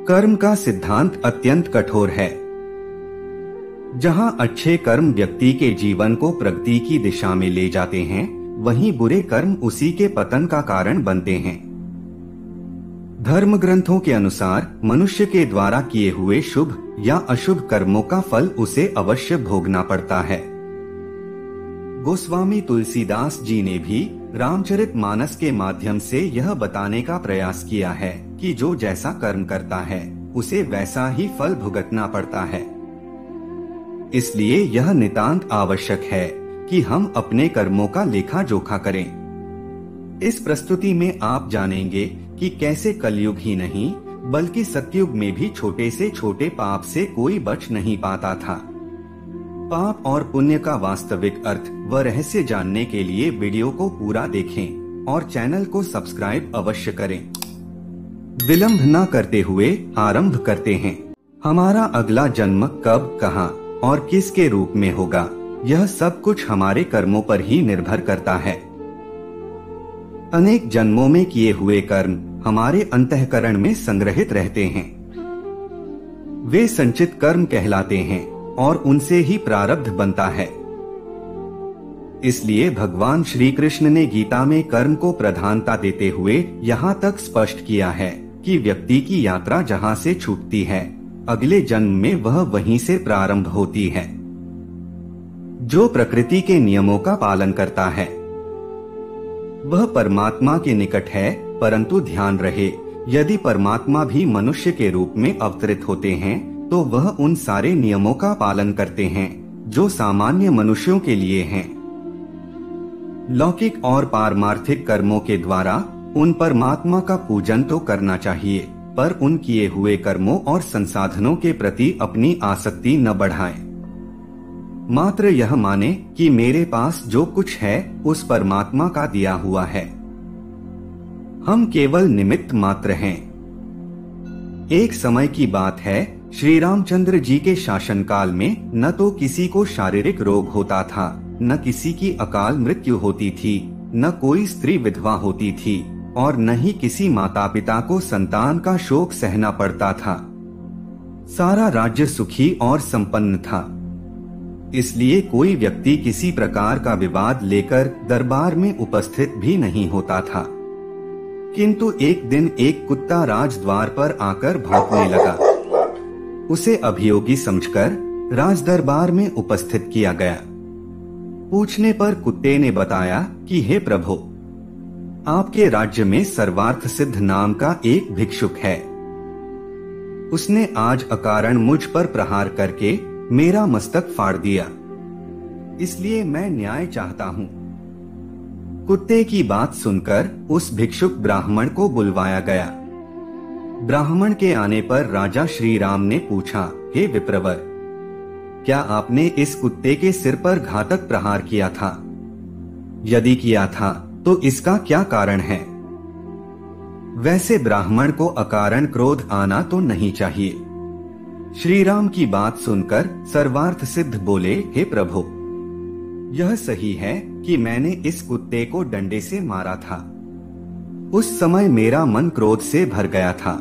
कर्म का सिद्धांत अत्यंत कठोर है। जहां अच्छे कर्म व्यक्ति के जीवन को प्रगति की दिशा में ले जाते हैं, वहीं बुरे कर्म उसी के पतन का कारण बनते हैं। धर्म ग्रंथों के अनुसार मनुष्य के द्वारा किए हुए शुभ या अशुभ कर्मों का फल उसे अवश्य भोगना पड़ता है। गोस्वामी तुलसीदास जी ने भी रामचरितमानस के माध्यम से यह बताने का प्रयास किया है कि जो जैसा कर्म करता है उसे वैसा ही फल भुगतना पड़ता है। इसलिए यह नितांत आवश्यक है कि हम अपने कर्मों का लेखा जोखा करें। इस प्रस्तुति में आप जानेंगे कि कैसे कलयुग ही नहीं बल्कि सतयुग में भी छोटे से छोटे पाप से कोई बच नहीं पाता था। पाप और पुण्य का वास्तविक अर्थ व रहस्य जानने के लिए वीडियो को पूरा देखें और चैनल को सब्सक्राइब अवश्य करें। विलंब न करते हुए आरंभ करते हैं। हमारा अगला जन्म कब, कहां और किसके रूप में होगा, यह सब कुछ हमारे कर्मों पर ही निर्भर करता है। अनेक जन्मों में किए हुए कर्म हमारे अंतःकरण में संग्रहित रहते हैं। वे संचित कर्म कहलाते हैं और उनसे ही प्रारब्ध बनता है। इसलिए भगवान श्री कृष्ण ने गीता में कर्म को प्रधानता देते हुए यहाँ तक स्पष्ट किया है कि व्यक्ति की यात्रा जहाँ से छूटती है, अगले जन्म में वह वहीं से प्रारंभ होती है। जो प्रकृति के नियमों का पालन करता है वह परमात्मा के निकट है, परंतु ध्यान रहे, यदि परमात्मा भी मनुष्य के रूप में अवतरित होते हैं तो वह उन सारे नियमों का पालन करते हैं जो सामान्य मनुष्यों के लिए हैं। लौकिक और पारमार्थिक कर्मों के द्वारा उन परमात्मा का पूजन तो करना चाहिए, पर उन किए हुए कर्मों और संसाधनों के प्रति अपनी आसक्ति न बढ़ाएं। मात्र यह माने कि मेरे पास जो कुछ है उस परमात्मा का दिया हुआ है, हम केवल निमित्त मात्र हैं। एक समय की बात है, श्री रामचंद्र जी के शासनकाल में न तो किसी को शारीरिक रोग होता था, न किसी की अकाल मृत्यु होती थी, न कोई स्त्री विधवा होती थी और न ही किसी माता पिता को संतान का शोक सहना पड़ता था। सारा राज्य सुखी और संपन्न था। इसलिए कोई व्यक्ति किसी प्रकार का विवाद लेकर दरबार में उपस्थित भी नहीं होता था। किंतु एक दिन एक कुत्ता राजद्वार पर आकर भौंकने लगा। उसे अभियोगी समझकर राज दरबार में उपस्थित किया गया। पूछने पर कुत्ते ने बताया कि हे प्रभु, आपके राज्य में सर्वार्थ सिद्ध नाम का एक भिक्षुक है। उसने आज अकारण मुझ पर प्रहार करके मेरा मस्तक फाड़ दिया, इसलिए मैं न्याय चाहता हूँ। कुत्ते की बात सुनकर उस भिक्षुक ब्राह्मण को बुलवाया गया। ब्राह्मण के आने पर राजा श्री राम ने पूछा, हे विप्रवर, क्या आपने इस कुत्ते के सिर पर घातक प्रहार किया था? यदि किया था तो इसका क्या कारण है? वैसे ब्राह्मण को अकारण क्रोध आना तो नहीं चाहिए। श्री राम की बात सुनकर सर्वार्थ सिद्ध बोले, हे प्रभु, यह सही है कि मैंने इस कुत्ते को डंडे से मारा था। उस समय मेरा मन क्रोध से भर गया था।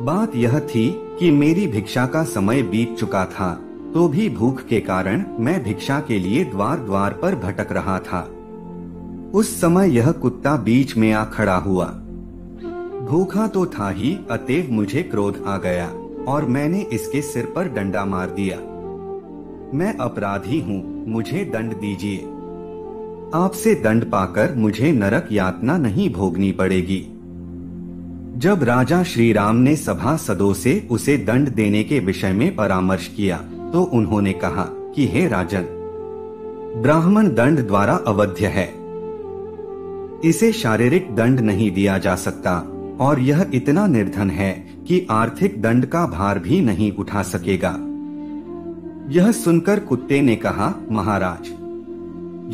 बात यह थी कि मेरी भिक्षा का समय बीत चुका था, तो भी भूख के कारण मैं भिक्षा के लिए द्वार द्वार पर भटक रहा था। उस समय यह कुत्ता बीच में आ खड़ा हुआ। भूखा तो था ही, अतएव मुझे क्रोध आ गया और मैंने इसके सिर पर डंडा मार दिया। मैं अपराधी हूँ, मुझे दंड दीजिए। आपसे दंड पाकर मुझे नरक यातना नहीं भोगनी पड़ेगी। जब राजा श्री राम ने सभासदों से उसे दंड देने के विषय में परामर्श किया तो उन्होंने कहा कि हे राजन, ब्राह्मण दंड द्वारा अवध्य है, इसे शारीरिक दंड नहीं दिया जा सकता और यह इतना निर्धन है कि आर्थिक दंड का भार भी नहीं उठा सकेगा। यह सुनकर कुत्ते ने कहा, महाराज,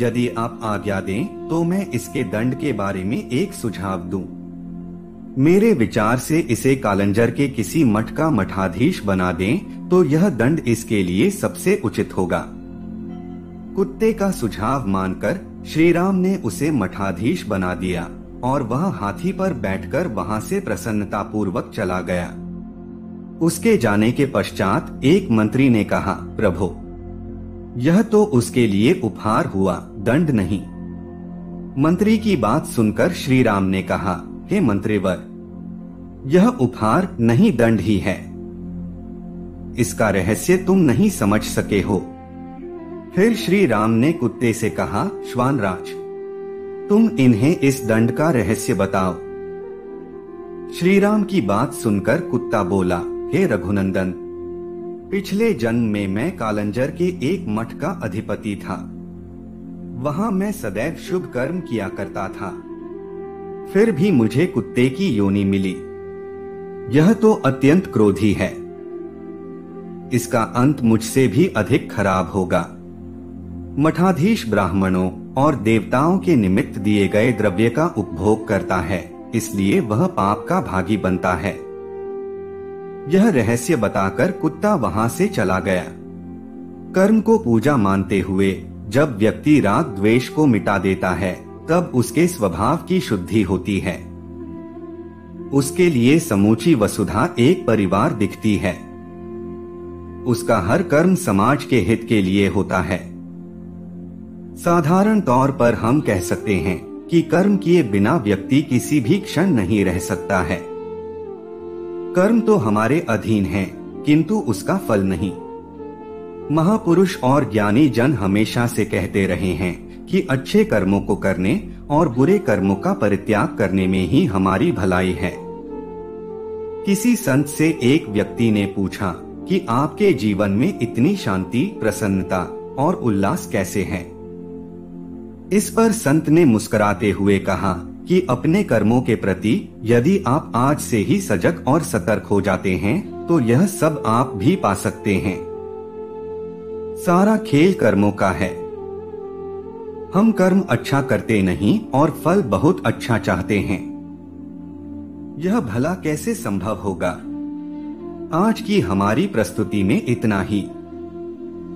यदि आप आज्ञा दें तो मैं इसके दंड के बारे में एक सुझाव दूं। मेरे विचार से इसे कालंजर के किसी मठ का मठाधीश बना दें तो यह दंड इसके लिए सबसे उचित होगा। कुत्ते का सुझाव मानकर श्री राम ने उसे मठाधीश बना दिया और वह हाथी पर बैठकर वहां से प्रसन्नता पूर्वक चला गया। उसके जाने के पश्चात एक मंत्री ने कहा, प्रभु, यह तो उसके लिए उपहार हुआ, दंड नहीं। मंत्री की बात सुनकर श्री राम ने कहा, हे मंत्रीवर, यह उपहार नहीं दंड ही है। इसका रहस्य तुम नहीं समझ सके हो। फिर श्री राम ने कुत्ते से कहा, श्वानराज, तुम इन्हें इस दंड का रहस्य बताओ। श्री राम की बात सुनकर कुत्ता बोला, हे रघुनंदन, पिछले जन्म में मैं कालंजर के एक मठ का अधिपति था। वहां मैं सदैव शुभ कर्म किया करता था। फिर भी मुझे कुत्ते की योनि मिली। यह तो अत्यंत क्रोधी है। इसका अंत मुझसे भी अधिक खराब होगा। मठाधीश ब्राह्मणों और देवताओं के निमित्त दिए गए द्रव्य का उपभोग करता है, इसलिए वह पाप का भागी बनता है। यह रहस्य बताकर कुत्ता वहां से चला गया। कर्म को पूजा मानते हुए जब व्यक्ति राग द्वेष को मिटा देता है, तब उसके स्वभाव की शुद्धि होती है। उसके लिए समूची वसुधा एक परिवार दिखती है। उसका हर कर्म समाज के हित के लिए होता है। साधारण तौर पर हम कह सकते हैं कि कर्म किए बिना व्यक्ति किसी भी क्षण नहीं रह सकता है। कर्म तो हमारे अधीन है, किंतु उसका फल नहीं। महापुरुष और ज्ञानी जन हमेशा से कहते रहे हैं कि अच्छे कर्मों को करने और बुरे कर्मों का परित्याग करने में ही हमारी भलाई है। किसी संत से एक व्यक्ति ने पूछा कि आपके जीवन में इतनी शांति, प्रसन्नता और उल्लास कैसे है? इस पर संत ने मुस्कुराते हुए कहा कि अपने कर्मों के प्रति यदि आप आज से ही सजग और सतर्क हो जाते हैं, तो यह सब आप भी पा सकते हैं। सारा खेल कर्मों का है। हम कर्म अच्छा करते नहीं और फल बहुत अच्छा चाहते हैं। यह भला कैसे संभव होगा? आज की हमारी प्रस्तुति में इतना ही।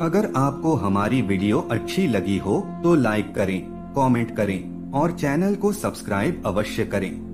अगर आपको हमारी वीडियो अच्छी लगी हो तो लाइक करें, कमेंट करें और चैनल को सब्सक्राइब अवश्य करें।